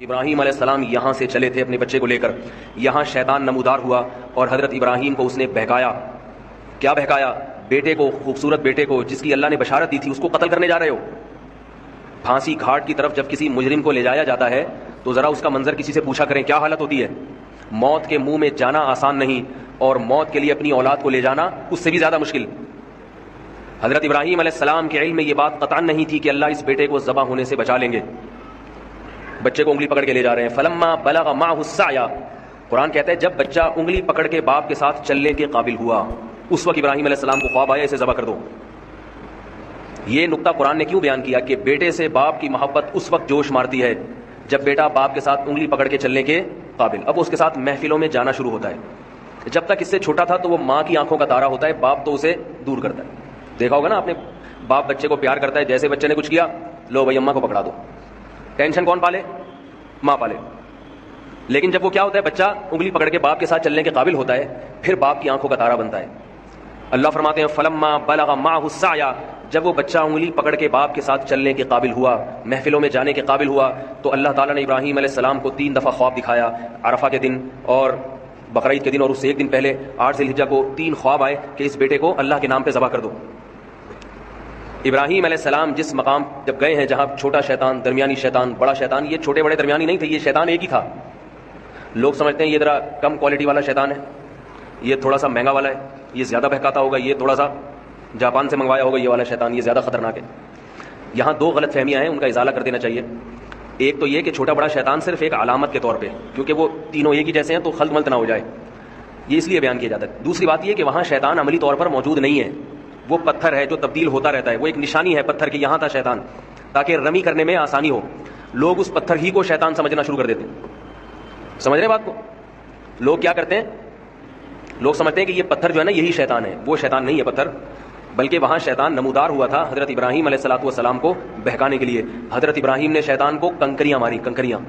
ابراہیم علیہ السلام یہاں سے چلے تھے اپنے بچے کو لے کر، یہاں شیطان نمودار ہوا اور حضرت ابراہیم کو اس نے بہکایا۔ کیا بہکایا؟ بیٹے کو، خوبصورت بیٹے کو جس کی اللہ نے بشارت دی تھی، اس کو قتل کرنے جا رہے ہو۔ پھانسی گھاٹ کی طرف جب کسی مجرم کو لے جایا جاتا ہے تو ذرا اس کا منظر کسی سے پوچھا کریں، کیا حالت ہوتی ہے؟ موت کے منہ میں جانا آسان نہیں، اور موت کے لیے اپنی اولاد کو لے جانا اس سے بھی زیادہ مشکل۔ حضرت ابراہیم علیہ السلام کے علم میں یہ بات قطعا نہیں تھی کہ اللہ اس بیٹے کو ذبح ہونے سے بچا لیں گے۔ بچے کو انگلی پکڑ کے لے جا رہے ہیں۔ فلما بلغ معه السعی، قرآن کہتا ہے جب بچہ انگلی پکڑ کے باپ کے ساتھ چلنے کے قابل ہوا، اس وقت ابراہیم علیہ السلام کو خواب آیا اسے ذبح کر دو۔ یہ نقطہ قرآن نے کیوں بیان کیا کہ بیٹے سے باپ کی محبت اس وقت جوش مارتی ہے جب بیٹا باپ کے ساتھ انگلی پکڑ کے چلنے کے قابل۔ اب اس کے ساتھ محفلوں میں جانا شروع ہوتا ہے۔ جب تک اس سے چھوٹا تھا تو وہ ماں کی آنکھوں کا تارا ہوتا ہے، باپ تو اسے دور کرتا ہے۔ دیکھا ہوگا نا آپ نے، باپ بچے کو پیار کرتا ہے، جیسے بچے نے کچھ کیا، لو بھائی اماں کو پکڑا دو۔ ٹینشن کون پالے؟ ماں پالے۔ لیکن جب وہ کیا ہوتا ہے، بچہ انگلی پکڑ کے باپ کے ساتھ چلنے کے قابل ہوتا ہے، پھر باپ کی آنکھوں کا تارا بنتا ہے۔ اللہ فرماتے ہیں فلما بلغ معه السعی، جب وہ بچہ انگلی پکڑ کے باپ کے ساتھ چلنے کے قابل ہوا، محفلوں میں جانے کے قابل ہوا، تو اللہ تعالیٰ نے ابراہیم علیہ السلام کو 3 دفعہ خواب دکھایا، عرفہ کے دن اور بقرعید کے دن، اور اس سے ایک دن پہلے 8 ذی الحجہ کو 3 خواب آئے کہ اس بیٹے کو اللہ کے نام پہ ذبح کر دو۔ ابراہیم علیہ السلام جس مقام جب گئے ہیں جہاں چھوٹا شیطان، درمیانی شیطان، بڑا شیطان، یہ چھوٹے بڑے درمیانی نہیں تھے، یہ شیطان ایک ہی تھا۔ لوگ سمجھتے ہیں یہ ذرا کم کوالٹی والا شیطان ہے، یہ تھوڑا سا مہنگا والا ہے، یہ زیادہ بہکاتا ہوگا، یہ تھوڑا سا جاپان سے منگوایا ہوگا یہ والا شیطان، یہ زیادہ خطرناک ہے۔ یہاں 2 غلط فہمیاں ہیں، ان کا ازالہ کر دینا چاہیے۔ ایک تو یہ کہ چھوٹا بڑا شیطان صرف ایک علامت کے طور پہ، کیونکہ وہ تینوں ایک ہی جیسے ہیں تو خلط ملط نہ ہو جائے، یہ اس لیے بیان کیا جاتا ہے۔ دوسری بات یہ کہ وہاں شیطان عملی طور پر موجود نہیں ہے، وہ پتھر ہے جو تبدیل ہوتا رہتا ہے، وہ ایک نشانی ہے پتھر کی، یہاں تھا شیطان، تاکہ رمی کرنے میں آسانی ہو۔ لوگ اس پتھر ہی کو شیطان سمجھنا شروع کر دیتے ہیں۔ سمجھ رہے بات کو؟ لوگ کیا کرتے ہیں، لوگ سمجھتے ہیں کہ یہ پتھر جو ہے نا یہی شیطان ہے، وہ شیطان نہیں ہے پتھر، بلکہ وہاں شیطان نمودار ہوا تھا حضرت ابراہیم علیہ السلام کو بہکانے کے لیے۔ حضرت ابراہیم نے شیطان کو کنکریاں ماری، کنکریاں،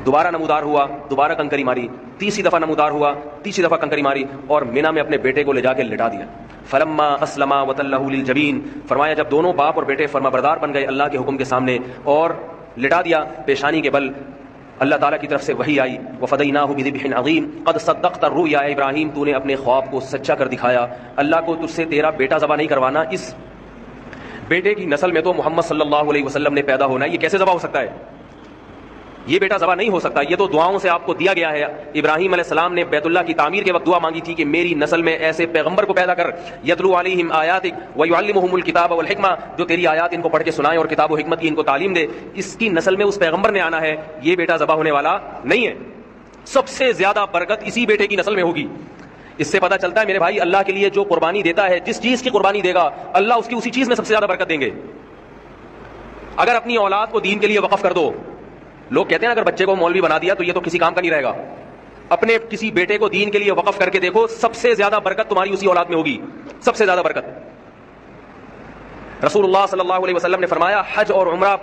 دوبارہ نمودار ہوا، دوبارہ کنکری ماری، تیسری دفعہ نمودار ہوا، تیسری دفعہ کنکری ماری، اور مینا میں اپنے بیٹے کو لے جا کے لٹا دیا۔ فلما اسلما وتلہ للجبین، فرمایا جب دونوں باپ اور بیٹے فرما بردار بن گئے اللہ کے حکم کے سامنے اور لٹا دیا پیشانی کے بل، اللہ تعالیٰ کی طرف سے وحی آئی، وفدیناہ بذبح عظیم قد صدقت الرؤیا، ابراہیم تو نے اپنے خواب کو سچا کر دکھایا، اللہ کو تجھ سے تیرا بیٹا ذبح نہیں کروانا، اس بیٹے کی نسل میں تو محمد صلی اللہ علیہ وسلم نے پیدا ہونا ہے، یہ کیسے ذبح ہو سکتا ہے؟ یہ بیٹا ذبح نہیں ہو سکتا، یہ تو دعاؤں سے آپ کو دیا گیا ہے۔ ابراہیم علیہ السلام نے بیت اللہ کی تعمیر کے وقت دعا مانگی تھی کہ میری نسل میں ایسے پیغمبر کو پیدا کر، یتلو علیہم آیاتک ویعلمہم الکتاب والحکمہ، جو تیری آیات ان کو پڑھ کے سنائے اور کتاب و حکمت کی ان کو تعلیم دے۔ اس کی نسل میں اس پیغمبر نے آنا ہے، یہ بیٹا ذبح ہونے والا نہیں ہے۔ سب سے زیادہ برکت اسی بیٹے کی نسل میں ہوگی۔ اس سے پتہ چلتا ہے میرے بھائی، اللہ کے لیے جو قربانی دیتا ہے، جس چیز کی قربانی دے گا اللہ اس کی اسی چیز میں سب سے زیادہ برکت دیں گے۔ اگر اپنی اولاد کو دین کے لیے وقف کر دو، لوگ کہتے ہیں اگر بچے کو مولوی بنا دیا تو یہ تو کسی کام کا نہیں رہے گا، اپنے کسی بیٹے کو دین کے لیے وقف کر کے دیکھو، سب سے زیادہ برکت تمہاری اسی اولاد میں ہوگی، سب سے زیادہ برکت۔ رسول اللہ صلی اللہ علیہ وسلم نے فرمایا حج اور عمرہ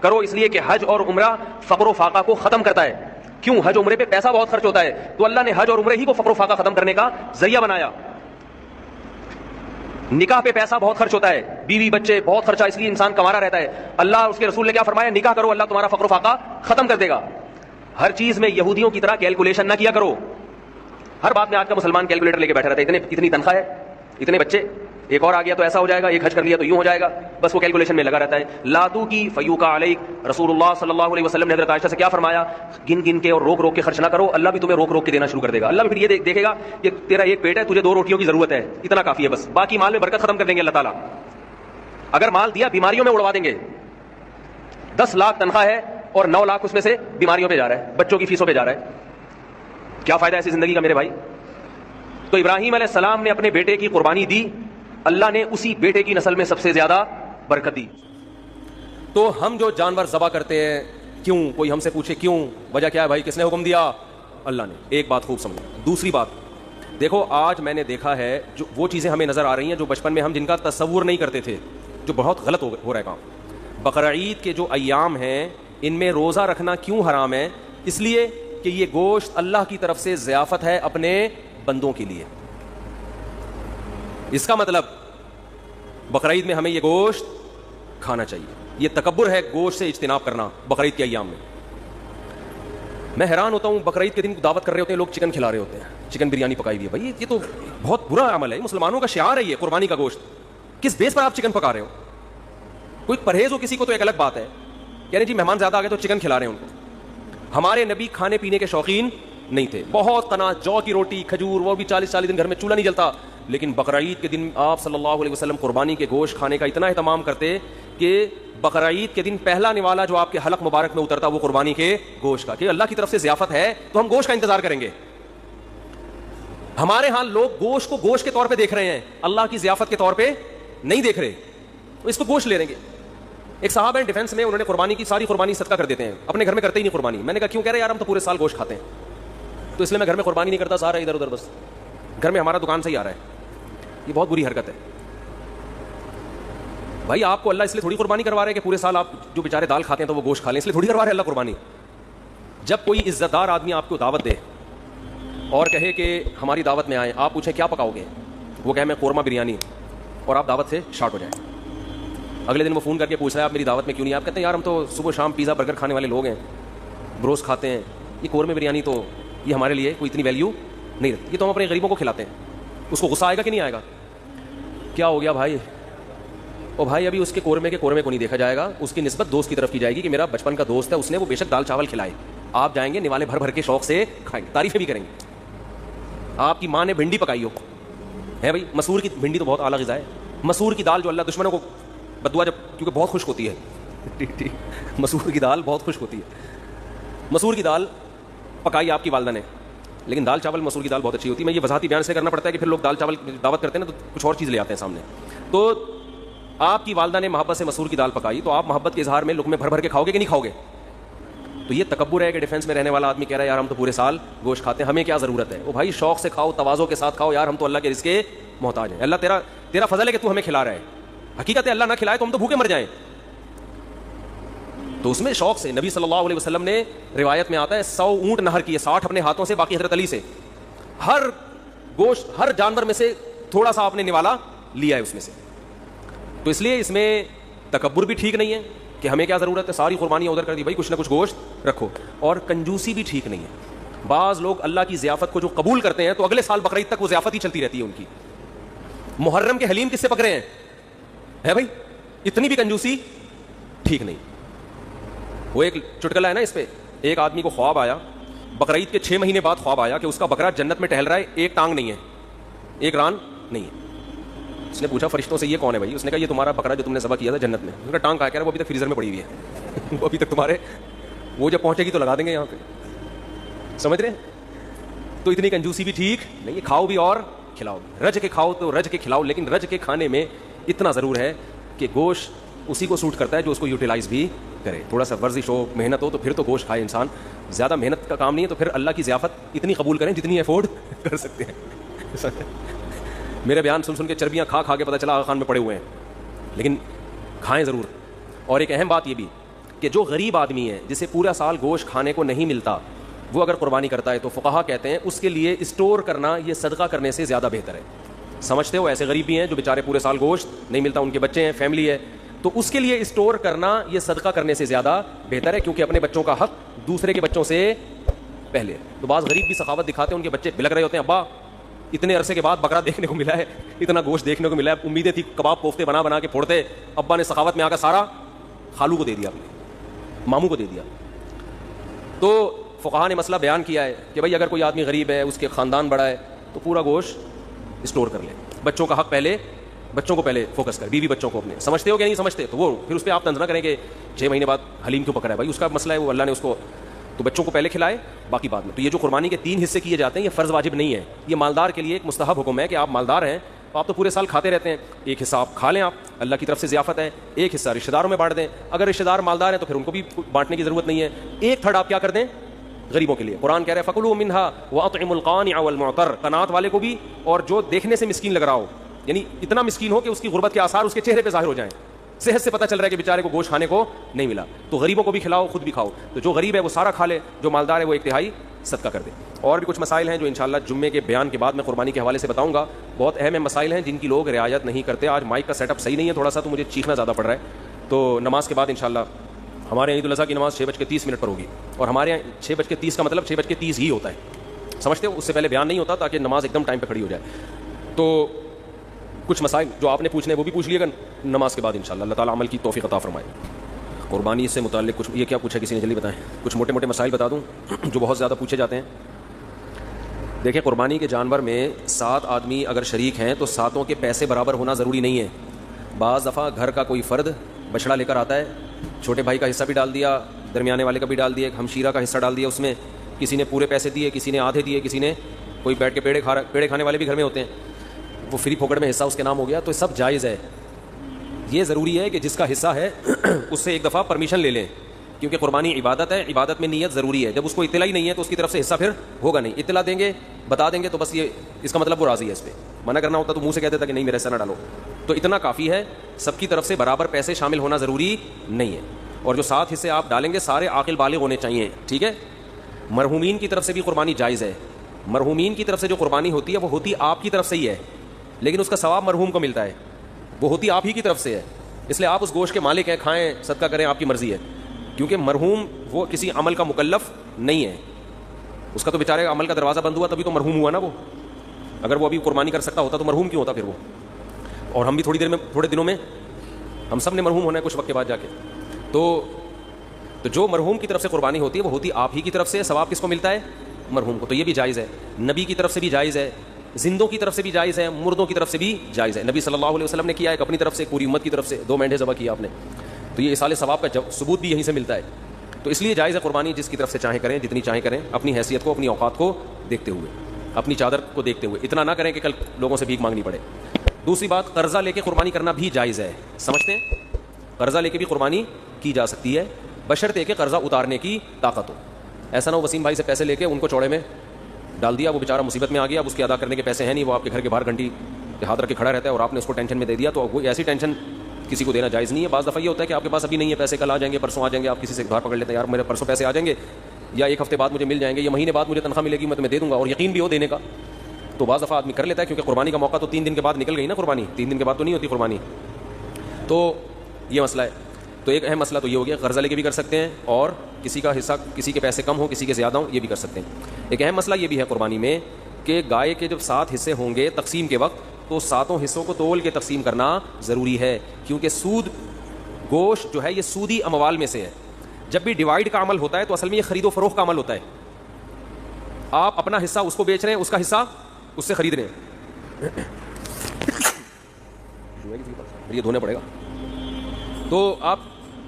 کرو، اس لیے کہ حج اور عمرہ فقر و فاقہ کو ختم کرتا ہے۔ کیوں؟ حج عمرے پہ پیسہ بہت خرچ ہوتا ہے، تو اللہ نے حج اور عمرے ہی کو فقر و فاقہ ختم کرنے کا ذریعہ بنایا۔ نکاح پہ پیسہ بہت خرچ ہوتا ہے، بیوی بچے بہت خرچہ، اس لیے انسان کمارا رہتا ہے۔ اللہ اس کے رسول نے کیا فرمایا؟ نکاح کرو، اللہ تمہارا فقر و فاقہ ختم کر دے گا۔ ہر چیز میں یہودیوں کی طرح کیلکولیشن نہ کیا کرو۔ ہر بات میں آج کا مسلمان کیلکولیٹر لے کے بیٹھا رہتا ہے، اتنی تنخواہ ہے، اتنے بچے، ایک اور آ گیا تو ایسا ہو جائے گا، ایک حج کر لیا تو یوں ہو جائے گا، بس وہ کیلکولیشن میں لگا رہتا ہے۔ لاتو کی فیوکا علیک، رسول اللہ صلی اللہ علیہ وسلم نے حضرت عائشہ سے کیا فرمایا؟ گن گن کے اور روک روک کے خرچ نہ کرو، اللہ بھی تمہیں روک روک کے دینا شروع کر دے گا۔ اللہ بھی پھر یہ دیکھے گا کہ تیرا ایک پیٹ ہے، تجھے 2 روٹیوں کی ضرورت ہے، اتنا کافی ہے بس، باقی مال میں برکت ختم کر دیں گے اللہ تعالیٰ۔ اگر مال دیا بیماریوں میں اڑوا دیں گے۔ 10 لاکھ تنخواہ ہے اور 9 لاکھ اس میں سے بیماریوں پہ جا رہا ہے، بچوں کی فیسوں پہ جا رہا ہے، کیا فائدہ ایسی زندگی کا میرے بھائی؟ تو ابراہیم علیہ السلام نے اپنے بیٹے کی قربانی دی، اللہ نے اسی بیٹے کی نسل میں سب سے زیادہ برکت دی۔ تو ہم جو جانور ذبح کرتے ہیں، کیوں؟ کوئی ہم سے پوچھے کیوں، وجہ کیا ہے بھائی؟ کس نے حکم دیا؟ اللہ نے۔ ایک بات خوب سمجھو۔ دوسری بات دیکھو، آج میں نے دیکھا ہے جو وہ چیزیں ہمیں نظر آ رہی ہیں جو بچپن میں ہم جن کا تصور نہیں کرتے تھے، جو بہت غلط ہو رہا ہے کام۔ بقرعید کے جو ایام ہیں ان میں روزہ رکھنا کیوں حرام ہے؟ اس لیے کہ یہ گوشت اللہ کی طرف سے ضیافت ہے اپنے بندوں کے لیے۔ اس کا مطلب بقرعید میں ہمیں یہ گوشت کھانا چاہیے۔ یہ تکبر ہے گوشت سے اجتناب کرنا بقرعید کے ایام میں۔ میں حیران ہوتا ہوں, بقرعید کے دن دعوت کر رہے ہوتے ہیں لوگ, چکن کھلا رہے ہوتے ہیں, چکن بریانی پکائی ہوئی ہے. بھائی یہ تو بہت برا عمل ہے, مسلمانوں کا شعار ہے یہ قربانی کا گوشت. کس بیس پر آپ چکن پکا رہے ہو؟ کوئی پرہیز ہو کسی کو تو ایک الگ بات ہے, یعنی جی مہمان زیادہ آ گئے تو چکن کھلا رہے ہیں ان کو. ہمارے نبی کھانے پینے کے شوقین نہیں تھے, بہت قناعت, جو کی روٹی, کھجور, وہ بھی 40 دن گھر میں چولہا نہیں جلتا. لیکن بقرعید کے دن آپ صلی اللہ علیہ وسلم قربانی کے گوشت کھانے کا اتنا اہتمام کرتے کہ بقرعید کے دن پہلا نوالا جو آپ کے حلق مبارک میں اترتا وہ قربانی کے گوشت کا, کہ اللہ کی طرف سے ضیافت ہے تو ہم گوشت کا انتظار کریں گے. ہمارے ہاں لوگ گوشت کو گوشت کے طور پہ دیکھ رہے ہیں, اللہ کی ضیافت کے طور پہ نہیں دیکھ رہے, اس کو گوشت لے لیں گے. ایک صاحب ہیں ڈیفینس میں, انہوں نے قربانی کی ساری قربانی صدقہ کر دیتے ہیں, اپنے گھر میں کرتے ہی نہیں قربانی. میں نے کہا کیوں؟ کہہ رہے یار ہم تو پورے سال گوشت کھاتے ہیں, تو اس لیے میں گھر میں قربانی نہیں کرتا, سارا ادھر ادھر, بس گھر میں ہمارا دکان سے ہی آ رہا ہے. یہ بہت بری حرکت ہے بھائی. آپ کو اللہ اس لیے تھوڑی قربانی کروا رہے ہیں کہ پورے سال آپ جو بیچارے دال کھاتے ہیں تو وہ گوشت کھا لیں, اس لیے تھوڑی کروا رہے ہیں اللہ قربانی. جب کوئی عزت دار آدمی آپ کو دعوت دے اور کہے کہ ہماری دعوت میں آئیں, آپ پوچھیں کیا پکاؤ گے, وہ کہے میں قورمہ بریانی, اور آپ دعوت سے شارٹ ہو جائیں. اگلے دن وہ فون کر کے پوچھ رہا ہے آپ میری دعوت میں کیوں نہیں؟ آپ کہتے ہیں یار ہم تو صبح شام پیزا برگر کھانے والے لوگ ہیں, بروس کھاتے ہیں, یہ قورمہ بریانی تو یہ ہمارے لیے کوئی اتنی ویلیو نہیں رہتی, یہ تو ہم اپنے غریبوں کو کھلاتے ہیں. اس کو غصہ آئے گا کہ نہیں آئے گا؟ کیا ہو گیا بھائی؟ او بھائی ابھی اس کے قورمے کو نہیں دیکھا جائے گا, اس کی نسبت دوست کی طرف کی جائے گی کہ میرا بچپن کا دوست ہے, اس نے وہ بے شک دال چاول کھلائے. آپ جائیں گے نوالے بھر بھر کے شوق سے کھائیں گے, تعریفیں بھی کریں گے. آپ کی ماں نے بھنڈی پکائی ہو ہے بھائی, مسور کی بھنڈی تو بہت اعلیٰ غذا ہے. مسور کی دال جو اللہ دشمنوں کو بدوا, جب کیونکہ بہت خشک ہوتی ہے, مسور کی دال بہت خشک ہوتی ہے. مسور کی دال پکائی آپ کی والدہ نے, لیکن دال چاول مسور کی دال بہت اچھی ہوتی ہے. میں یہ وضاحتی بیان سے کرنا پڑتا ہے کہ پھر لوگ دال چاول دعوت کرتے ہیں نا تو کچھ اور چیز لے آتے ہیں سامنے. تو آپ کی والدہ نے محبت سے مسور کی دال پکائی, تو آپ محبت کے اظہار میں لقمے بھر بھر کے کھاؤ گے کہ نہیں کھاؤ گے؟ تو یہ تکبر ہے کہ ڈیفینس میں رہنے والا آدمی کہہ رہا ہے یار ہم تو پورے سال گوشت کھاتے ہیں, ہمیں کیا ضرورت ہے؟ وہ بھائی شوق سے کھاؤ, تواضع کے ساتھ کھاؤ, یار ہم تو اللہ کے رزق کے محتاج ہیں. اللہ تیرا فضل ہے کہ تو ہمیں کھلا رہا ہے. حقیقت ہے اللہ نہ کھلائے تو ہم تو بھوکے مر جائیں. تو اس میں شوق سے نبی صلی اللہ علیہ وسلم نے, روایت میں آتا ہے 100 اونٹ نہر کیے, 60 اپنے ہاتھوں سے, باقی حضرت علی سے. ہر گوشت ہر جانور میں سے تھوڑا سا آپ نے نوالا لیا ہے اس میں سے. تو اس لیے اس میں تکبر بھی ٹھیک نہیں ہے کہ ہمیں کیا ضرورت ہے, ساری قربانیاں ادھر کر دی, بھائی کچھ نہ کچھ گوشت رکھو. اور کنجوسی بھی ٹھیک نہیں ہے. بعض لوگ اللہ کی ضیافت کو جو قبول کرتے ہیں تو اگلے سال بقرعید تک وہ ضیافت ہی چلتی رہتی ہے ان کی. محرم کے حلیم کس سے پک رہے ہیں؟ ہے بھائی اتنی بھی کنجوسی ٹھیک نہیں. وہ ایک چٹکلا ہے نا اس پہ, ایک آدمی کو خواب آیا, بقرعید کے 6 مہینے بعد خواب آیا کہ اس کا بکرا جنت میں ٹہل رہا ہے, ایک ٹانگ نہیں ہے, ایک ران نہیں ہے. اس نے پوچھا فرشتوں سے یہ کون ہے بھائی؟ اس نے کہا یہ تمہارا بکرا جو تم نے ذبح کیا تھا جنت میں. اس کا ٹانگ کہا کہہ رہا ہے وہ ابھی تک فریزر میں پڑی ہوئی ہے, وہ ابھی تک تمہارے, وہ جب پہنچے گی تو لگا دیں گے یہاں پہ. سمجھ رہے ہیں؟ تو اتنی کنجوسی بھی ٹھیک نہیں, کھاؤ بھی اور کھلاؤ بھی. رج کے کھاؤ تو رج کے کھلاؤ, لیکن رج کے کھانے میں اتنا ضرور ہے کہ گوشت اسی کو سوٹ کرتا ہے جو اس کو یوٹیلائز بھی کرے. تھوڑا سا ورزش ہو, محنت ہو تو پھر تو گوشت کھائے انسان. زیادہ محنت کا کام نہیں ہے تو پھر اللہ کی ضیافت اتنی قبول کریں جتنی افورڈ کر سکتے ہیں. میرے بیان سن کے چربیاں کھا کے پتہ چلا آغا خان میں پڑے ہوئے ہیں, لیکن کھائیں ضرور. اور ایک اہم بات یہ بھی کہ جو غریب آدمی ہے جسے پورا سال گوشت کھانے کو نہیں ملتا, وہ اگر قربانی کرتا ہے تو فقہا کہتے ہیں اس کے لیے اسٹور کرنا یہ صدقہ کرنے سے زیادہ بہتر ہے. سمجھتے ہو ایسے غریب بھی ہیں جو بیچارے پورے سال گوشت نہیں ملتا, ان کے بچے ہیں, فیملی ہے, تو اس کے لیے اسٹور کرنا یہ صدقہ کرنے سے زیادہ بہتر ہے, کیونکہ اپنے بچوں کا حق دوسرے کے بچوں سے پہلے. تو بعض غریب بھی سخاوت دکھاتے ہیں, ان کے بچے بلک رہے ہوتے ہیں, ابا اتنے عرصے کے بعد بکرا دیکھنے کو ملا ہے, اتنا گوشت دیکھنے کو ملا ہے, امیدیں تھی کباب کوفتے بنا کے پھوڑتے, ابا نے سخاوت میں آ کر سارا خالو کو دے دیا, اپنے ماموں کو دے دیا. تو فقہا نے مسئلہ بیان کیا ہے کہ بھائی اگر کوئی آدمی غریب ہے, اس کے خاندان بڑا ہے, تو پورا گوشت اسٹور کر لے. بچوں کا حق پہلے, بچوں کو پہلے فوکس کر, بیوی بچوں کو اپنے. سمجھتے ہو کہ نہیں سمجھتے تو وہ پھر اس پہ آپ طنز نہ کریں کہ 6 مہینے بعد حلیم کیوں پکڑا ہے, بھائی اس کا مسئلہ ہے, وہ اللہ نے اس کو, تو بچوں کو پہلے کھلائے باقی بعد میں. تو یہ جو قربانی کے 3 حصے کیے جاتے ہیں یہ فرض واجب نہیں ہے, یہ مالدار کے لیے ایک مستحب حکم ہے کہ آپ مالدار ہیں تو آپ تو پورے سال کھاتے رہتے ہیں, ایک حصہ آپ کھا لیں, آپ اللہ کی طرف سے ضیافت ہے, ایک حصہ رشتہ داروں میں بانٹ دیں. اگر رشتہ دار مالدار ہیں تو پھر ان کو بھی بانٹنے کی ضرورت نہیں ہے, 1/3 آپ کیا کر دیں غریبوں کے لیے. قرآن کہہ رہے ہیں فَكُلُوا مِنْهَا وَأَطْعِمُوا الْقَانِعَ وَالْمُعْتَرَّ, قناعت والے کو بھی اور جو دیکھنے سے مسکین لگ رہا ہو, یعنی اتنا مسکین ہو کہ اس کی غربت کے آثار اس کے چہرے پہ ظاہر ہو جائیں, صحت سے پتہ چل رہا ہے کہ بیچارے کو گوشت کھانے کو نہیں ملا, تو غریبوں کو بھی کھلاؤ, خود بھی کھاؤ. تو جو غریب ہے وہ سارا کھا لے, جو مالدار ہے وہ 1/3 صدقہ کر دے. اور بھی کچھ مسائل ہیں جو انشاءاللہ جمعے کے بیان کے بعد میں قربانی کے حوالے سے بتاؤں گا. بہت اہم مسائل ہیں جن کی لوگ رعایت نہیں کرتے. آج مائک کا سیٹ اپ صحیح نہیں ہے, تھوڑا سا تو مجھے چیخنا زیادہ پڑ رہا ہے, تو نماز کے بعد انشاءاللہ ہمارے عید الاضحیٰ کی نماز 6:30 پر ہوگی، اور ہمارے یہاں 6:30 کا مطلب 6:30 ہی ہوتا ہے، سمجھتے ہو؟ اس سے پہلے بیان نہیں ہوتا تاکہ نماز ایک دم ٹائم پہ کھڑی ہو جائے. تو کچھ مسائل جو آپ نے پوچھنے وہ بھی پوچھ لیے گا نماز کے بعد انشاءاللہ. اللہ تعالیٰ عمل کی توفیق عطا فرمائے. قربانی سے متعلق کچھ یہ کیا پوچھا کسی نے، جلدی بتائیں. کچھ موٹے موٹے مسائل بتا دوں جو بہت زیادہ پوچھے جاتے ہیں. دیکھیں، قربانی کے جانور میں 7 آدمی اگر شریک ہیں تو 7 کے پیسے برابر ہونا ضروری نہیں ہے. بعض دفعہ گھر کا کوئی فرد بچڑا لے کر آتا ہے، چھوٹے بھائی کا حصہ بھی ڈال دیا، درمیانے والے کا بھی ڈال دیا، ایک ہمشیرہ کا حصہ ڈال دیا. اس میں کسی نے پورے پیسے دیے، کسی نے آدھے دیے، کسی نے کوئی بیٹھ کے پیڑے کھانے والے بھی گھر میں ہوتے ہیں، وہ فری پھوکٹ میں حصہ اس کے نام ہو گیا. تو سب جائز ہے. یہ ضروری ہے کہ جس کا حصہ ہے اس سے ایک دفعہ پرمیشن لے لیں، کیونکہ قربانی عبادت ہے، عبادت میں نیت ضروری ہے. جب اس کو اطلاع ہی نہیں ہے تو اس کی طرف سے حصہ پھر ہوگا نہیں. اطلاع دیں گے، بتا دیں گے تو بس یہ اس کا مطلب وہ راضی ہے. اس پہ منع کرنا ہوتا تو منہ سے کہہ دیتا کہ نہیں میرا حصہ نہ ڈالو. تو اتنا کافی ہے. سب کی طرف سے برابر پیسے شامل ہونا ضروری نہیں ہے. اور جو 7 حصے آپ ڈالیں گے سارے عاقل بالغ ہونے چاہیے، ٹھیک ہے. مرحومین کی طرف سے بھی قربانی جائز ہے. مرحومین کی طرف سے جو قربانی ہوتی ہے وہ ہوتی آپ کی طرف سے ہی ہے، لیکن اس کا ثواب مرحوم کو ملتا ہے، وہ ہوتی آپ ہی کی طرف سے ہے. اس لیے آپ اس گوشت کے مالک ہیں، کھائیں صدقہ کریں، آپ کی مرضی ہے. کیونکہ مرحوم وہ کسی عمل کا مکلف نہیں ہے. اس کا تو بیچارے عمل کا دروازہ بند ہوا تبھی تو مرحوم ہوا نا. وہ اگر وہ ابھی قربانی کر سکتا ہوتا تو مرحوم کیوں ہوتا پھر وہ. اور ہم بھی تھوڑے دنوں میں ہم سب نے مرحوم ہونا ہے کچھ وقت کے بعد جا کے. تو جو مرحوم کی طرف سے قربانی ہوتی ہے وہ ہوتی آپ ہی کی طرف سے. ثواب کس کو ملتا ہے؟ مرحوم کو. تو یہ بھی جائز ہے. نبی کی طرف سے بھی جائز ہے، زندوں کی طرف سے بھی جائز ہے، مردوں کی طرف سے بھی جائز ہے. نبی صلی اللہ علیہ وسلم نے کیا، ایک اپنی طرف سے، پوری امت کی طرف سے 2 مینڈھے ذبح کیا آپ نے. تو یہ اصال ثواب کا ثبوت بھی یہیں سے ملتا ہے. تو اس لیے جائز ہے قربانی، جس کی طرف سے چاہیں کریں، جتنی چاہیں کریں، اپنی حیثیت کو، اپنی اوقات کو دیکھتے ہوئے، اپنی چادر کو دیکھتے ہوئے. اتنا نہ کریں کہ کل لوگوں سے بھیک مانگنی پڑے. دوسری بات، قرضہ لے کے قربانی کرنا بھی جائز ہے. سمجھتے ہیں؟ قرضہ لے کے بھی قربانی کی جا سکتی ہے، بشرطے کہ قرضہ اتارنے کی طاقت ہو. ایسا نہ ہو وسیم بھائی سے پیسے لے کے ان کو چوڑے میں ڈال دیا، وہ بیچارہ مصیبت میں آ گیا، اب اس کے ادا کرنے کے پیسے ہیں نہیں، وہ آپ کے گھر کے باہر گھنٹی ہاتھ رکھ کے کھڑا رہتا ہے اور آپ نے اس کو ٹینشن میں دے دیا. تو وہ ایسی ٹینشن کسی کو دینا جائز نہیں ہے. بعض دفعہ یہ ہوتا ہے کہ آپ کے پاس ابھی نہیں ہے پیسے، کل آ جائیں گے، پرسوں آ جائیں گے، آپ کسی سے ادھار پکڑ لیتے ہیں، یار میرے پرسوں پیسے آ جائیں گے، یا 1 ہفتے بعد مجھے مل جائیں گے، یا مہینے بعد مجھے تنخواہ ملے گی، میں تمہیں دے دوں گا، اور یقین بھی ہو دینے کا. تو بعض دفعہ آدمی کر لیتا ہے، کیونکہ قربانی کا موقع تو 3 دن کے بعد نکل گئی نا. قربانی 3 دن کے بعد تو نہیں ہوتی قربانی. تو یہ مسئلہ ہے. تو ایک اہم مسئلہ تو یہ ہو گیا، قرضہ لے کے بھی کر سکتے ہیں، اور کسی کا حصہ، کسی کے پیسے کم ہوں، کسی کے زیادہ ہوں، یہ بھی کر سکتے ہیں. ایک اہم مسئلہ یہ بھی ہے قربانی میں کہ گائے کے جب 7 حصے ہوں گے تقسیم کے وقت، تو 7 حصوں کو تول کے تقسیم کرنا ضروری ہے. کیونکہ سود، گوشت جو ہے یہ سودی اموال میں سے ہے. جب بھی ڈیوائڈ کا عمل ہوتا ہے تو اصل میں یہ خرید و فروخت کا عمل ہوتا ہے. آپ اپنا حصہ اس کو بیچ رہے ہیں، اس کا حصہ اس سے خرید رہے ہیں. یہ دھونا پڑے گا. تو آپ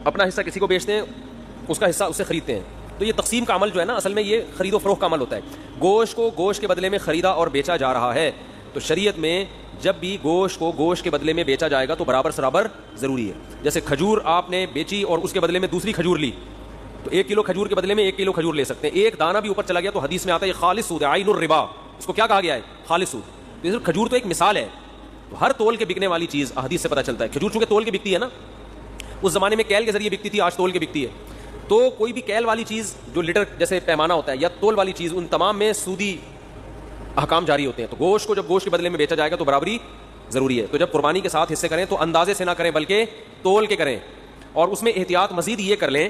اپنا حصہ کسی کو بیچتے ہیں، اس کا حصہ اس سے خریدتے ہیں. تو یہ تقسیم کا عمل جو ہے نا، اصل میں یہ خرید و فروخت کا عمل ہوتا ہے. گوشت کو گوشت کے بدلے میں خریدا اور بیچا جا رہا ہے. تو شریعت میں جب بھی گوشت کو گوشت کے بدلے میں بیچا جائے گا تو برابر سرابر ضروری ہے. جیسے کھجور آپ نے بیچی اور اس کے بدلے میں دوسری کھجور لی، تو 1 کلو کھجور کے بدلے میں 1 کلو کھجور لے سکتے ہیں. ایک دانہ بھی اوپر چلا گیا تو حدیث میں آتا ہے یہ خالص سود ہے، عین الربا. اس کو کیا کہا گیا ہے؟ خالص سود. تو کھجور تو ایک مثال ہے. تو ہر تول کے بکنے والی چیز حدیث سے پتہ چلتا ہے. کھجور چونکہ تول کے بکتی ہے نا، اس زمانے میں کیل کے ذریعے بکتی تھی، آج تول کے بکتی ہے. تو کوئی بھی کیل والی چیز جو لیٹر جیسے پیمانہ ہوتا ہے، یا تول والی چیز، ان تمام میں سودی احکام جاری ہوتے ہیں. تو گوشت کو جب گوشت کے بدلے میں بیچا جائے گا تو برابری ضروری ہے. تو جب قربانی کے 7 حصے کریں تو اندازے سے نہ کریں بلکہ تول کے کریں. اور اس میں احتیاط مزید یہ کر لیں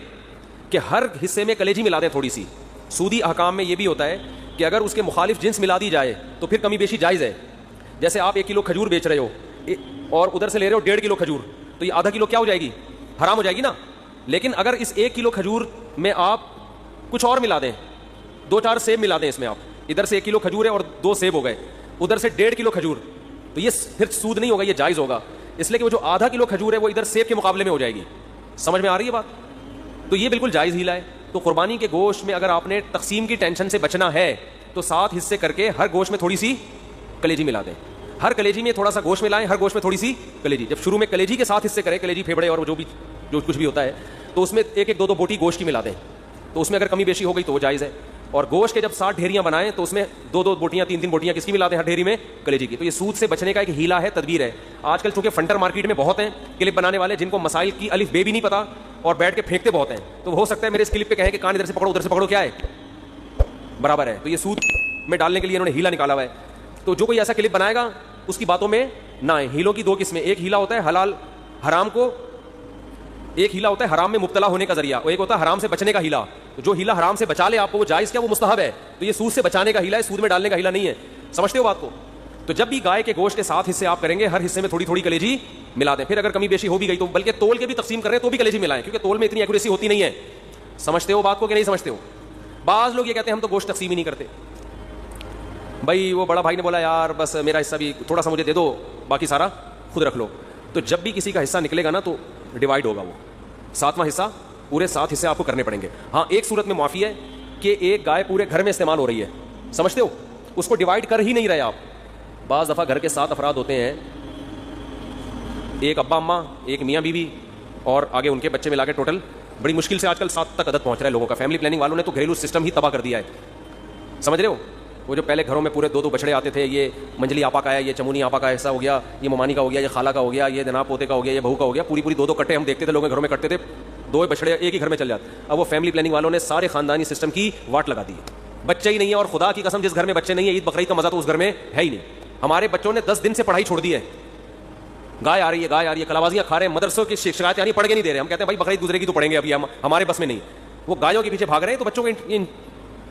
کہ ہر حصے میں کلیجی ملا دیں تھوڑی سی. سودی احکام میں یہ بھی ہوتا ہے کہ اگر اس کے مخالف جنس ملا دی جائے تو پھر کمی بیشی جائز ہے. جیسے آپ 1 کلو کھجور بیچ رہے ہو اور ادھر سے لے رہے ہو 1.5 کلو کھجور، تو یہ آدھا کلو کیا ہو جائے گی؟ حرام ہو جائے گی نا. لیکن اگر اس 1 کلو کھجور میں آپ کچھ اور ملا دیں، 2-4 سیب ملا دیں اس میں، آپ ادھر سے 1 کلو کھجور ہے اور 2 سیب ہو گئے، ادھر سے 1.5 کلو کھجور، تو یہ پھر سود نہیں ہوگا، یہ جائز ہوگا. اس لیے کہ وہ جو آدھا کلو کھجور ہے وہ ادھر سیب کے مقابلے میں ہو جائے گی. سمجھ میں آ رہی ہے بات؟ تو یہ بالکل جائز ہیلا ہے. تو قربانی کے گوشت میں اگر آپ نے تقسیم کی ٹینشن سے بچنا ہے تو 7 حصے کر کے ہر گوشت میں تھوڑی سی کلیجی ملا دیں. ہر کلیجی میں تھوڑا سا گوشت ملائیں، ہر گوشت میں تھوڑی سی کلیجی. جب شروع میں کلیجی کے 7 حصے کریں، کلیجی پھیپڑے اور جو کچھ بھی ہوتا ہے، تو اس میں 1-2 بوٹی گوشت کی ملا دیں. تو اس میں اگر کمی بیشی ہو گئی تو وہ جائز ہے. اور گوشت کے جب 60 ڈھیریاں بنائیں تو اس میں 2 بوٹیاں 3 بوٹیاں کس کی ملا دیں؟ ہر ڈھیری میں کلیجی کی. تو یہ سود سے بچنے کا ایک ہیلا ہے، تدبیر ہے. آج کل چونکہ فنٹر مارکیٹ میں بہت ہیں کلپ بنانے والے جن کو مسائل کی الف بے بھی نہیں پتا اور بیٹھ کے پھینکتے بہت ہیں. تو ہو سکتا ہے میرے اس کلپ پہ کہیں کہ کان ادھر سے پکڑو ادھر سے پکڑو، کیا ہے برابر ہے. تو یہ سود میں ڈالنے کے لیے انہوں نے ہیلا نکالا ہوا ہے. تو جو کوئی ایسا کلپ بنائے گا اس کی باتوں میں نہ آئے. ہیلوں کی 2 قسمیں، ایک ہیلا ہوتا ہے حلال حرام کو ایک ہیلا ہوتا ہے حرام میں مبتلا ہونے کا ذریعہ، اور ایک ہوتا ہے حرام سے بچنے کا ہیلا. تو جو ہیلا حرام سے بچا لے آپ کو وہ جائز کیا، وہ مستحب ہے. تو یہ سود سے بچانے کا ہیلا ہے، سود میں ڈالنے کا ہیلا نہیں ہے. سمجھتے ہو بات کو؟ تو جب بھی گائے کے گوشت کے 7 حصے آپ کریں گے، ہر حصے میں تھوڑی تھوڑی کلیجی ملا دیں. پھر اگر کمی بیشی ہو بھی گئی تو بلکہ تول کے بھی تقسیم کریں تو بھی کلیجی ملائیں، کیونکہ تول میں اتنی ایکوریسی ہوتی نہیں ہے. سمجھتے ہو بات کو کہ نہیں سمجھتے ہو؟ بعض لوگ یہ کہتے ہیں ہم تو گوشت تقسیم ہی نہیں کرتے. بھائی وہ بڑا بھائی نے بولا یار بس میرا حصہ بھی تھوڑا سا مجھے دے دو، باقی سارا خود رکھ لو. تو جب بھی کسی کا حصہ نکلے گا نا تو ڈیوائڈ ہوگا، وہ 7واں حصہ پورے 7 حصے آپ کو کرنے پڑیں گے. ہاں ایک صورت میں معافی ہے کہ ایک گائے پورے گھر میں استعمال ہو رہی ہے، سمجھتے ہو، اس کو ڈیوائڈ کر ہی نہیں رہے آپ. بعض دفعہ گھر کے 7 افراد ہوتے ہیں، ایک ابا اماں، ایک میاں بیوی اور آگے ان کے بچے ملا کے ٹوٹل بڑی مشکل سے آج کل 7 تک عدد پہنچ رہا ہے لوگوں کا. فیملی پلاننگ والوں نے تو گھریلو سسٹم ہی تباہ کر دیا ہے، سمجھ رہے ہو. وہ جو پہلے گھروں میں پورے 2 بچڑے آتے تھے، یہ منجلی آپا کا ہے، یہ چمونی آپا کا ایسا ہو گیا، یہ ممانی کا ہو گیا، یہ خالہ کا ہو گیا، یہ جناب پوتے کا ہو گیا، یہ بہو کا ہو گیا، پوری 2 کٹے ہم دیکھتے تھے لوگوں کے گھروں میں کٹتے تھے، 2 بچڑے ایک ہی گھر میں چل جاتے. اب وہ فیملی پلاننگ والوں نے سارے خاندانی سسٹم کی واٹ لگا دی، بچے ہی نہیں ہے. اور خدا کی قسم جس گھر میں بچے نہیں ہیں، عید بقرعید کا مزہ تو اس گھر میں ہے ہی نہیں. ہمارے بچوں نے 10 دن سے پڑھائی چھوڑ دی ہے، گائے آ رہی ہے کلابازیاں کھا رہے ہیں، مدرسوں کی شکایتیں آنی پڑھ کے نہیں دے رہے. ہم کہتے ہیں بھائی بقرعید گزرے گی تو پڑھیں گے، ابھی ہمارے بس میں نہیں. وہ گایوں کے پیچھے بھاگ رہے ہیں. تو بچوں کے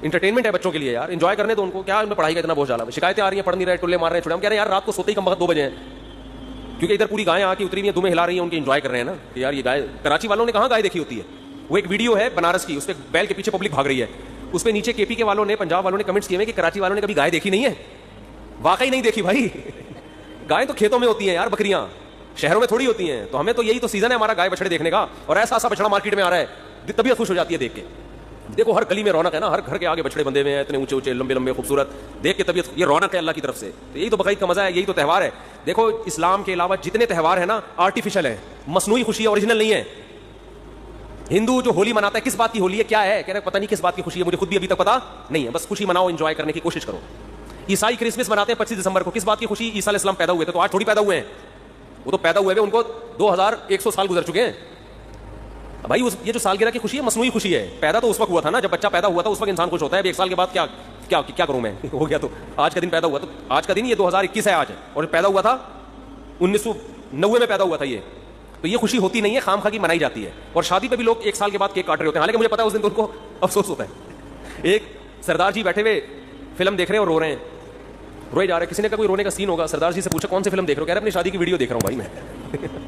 انٹرٹینمنٹ ہے بچوں کے لیے یار، انجوائے کرنے تو ان کو کیا ان میں پڑھائی کا اتنا بوجھ ڈالا. شکایتیں آ رہی ہیں، پڑھ نہیں رہے، ٹلے مار رہے ہیں، چھوڑے. ہم کہہ رہے ہیں یار رات کو سوتے ہی کم وقت 2 بجے ہیں، کیونکہ ادھر پوری گائیں آ کے اتری ہوئی ہیں، دمیں ہلا رہی ہیں، ان کی انجوائے کر رہے ہیں نا کہ یار یہ گائے. کراچی والوں نے کہاں گائے دیکھی ہوتی ہے. وہ ایک ویڈیو ہے بنارس کی، اس پہ بیل کے پیچھے پبلک بھاگ رہی ہے، اس پہ نیچے کے پی کے والوں نے، پنجاب والوں نے کمنٹس کیے ہیں کہ کراچی والوں نے کبھی گائے دیکھی نہیں ہے. واقعی نہیں دیکھی بھائی. گائے تو کھیتوں میں ہوتی ہیں یار، بکریاں شہروں میں تھوڑی ہوتی ہیں. تو ہمیں تو یہی تو سیزن ہے ہمارا گائے بچڑے دیکھنے کا. اور ایسا ایسا بچڑا مارکیٹ میں آ رہا ہے، طبیعت خوش ہو جاتی ہے دیکھ کے. دیکھو ہر گلی میں رونق ہے نا، ہر گھر کے آگے بچڑے بندے ہوئے ہیں، اتنے اونچے اونچے لمبے لمبے خوبصورت، دیکھ کے طبیعت، یہ رونق ہے اللہ کی طرف سے. تو یہی تو بقرعید کا مزہ ہے، یہی تو تہوار ہے. دیکھو اسلام کے علاوہ جتنے تہوار ہیں نا آرٹیفیشل ہے، مصنوعی خوشی ہے، اوریجنل نہیں ہے. ہندو جو ہولی مناتا ہے کس بات کی ہولی ہے، کیا ہے، کہہ رہے پتہ نہیں کس بات کی خوشی ہے، مجھے خود بھی ابھی تک پتا نہیں ہے. بس خوشی مناؤ، انجوائے کرنے کی کوشش کرو. عیسائی کرسمس مناتے ہیں 25 دسمبر کو، کس بات کی خوشی؟ عیسیٰ علیہ السلام پیدا ہوئے تھے. تو آج تھوڑی پیدا ہوئے ہیں، وہ تو پیدا ہوئے ہیں، ان کو 2100 سال گزر چکے ہیں بھائی. یہ جو سالگرہ کی خوشی ہے مصنوعی خوشی ہے. پیدا تو اس وقت ہوا تھا نا جب بچہ پیدا ہوا تھا، اس وقت انسان خوش ہوتا ہے. اب 1 سال کے بعد کیا کروں میں، ہو گیا. تو آج کا دن پیدا ہوا، تو آج کا دن یہ 2021 ہے آج، اور پیدا ہوا تھا 1990 میں پیدا ہوا تھا یہ. تو یہ خوشی ہوتی نہیں ہے، خام خواہ کی منائی جاتی ہے. اور شادی پہ بھی لوگ 1 سال کے بعد کیک کاٹ رہے ہوتے ہیں، حالانکہ مجھے پتا ہے اس دن تو ان کو افسوس ہوتا ہے. ایک سردار جی بیٹھے ہوئے فلم دیکھ رہے ہیں اور رو رہے ہیں، روئے جا رہے ہیں. کسی نے کہا کوئی رونے کا سین ہوگا، سردار جی سے پوچھا کون سی فلم دیکھ رہے ہو، کہہ رہے اپنی شادی کی ویڈیو دیکھ رہا ہوں بھائی میں.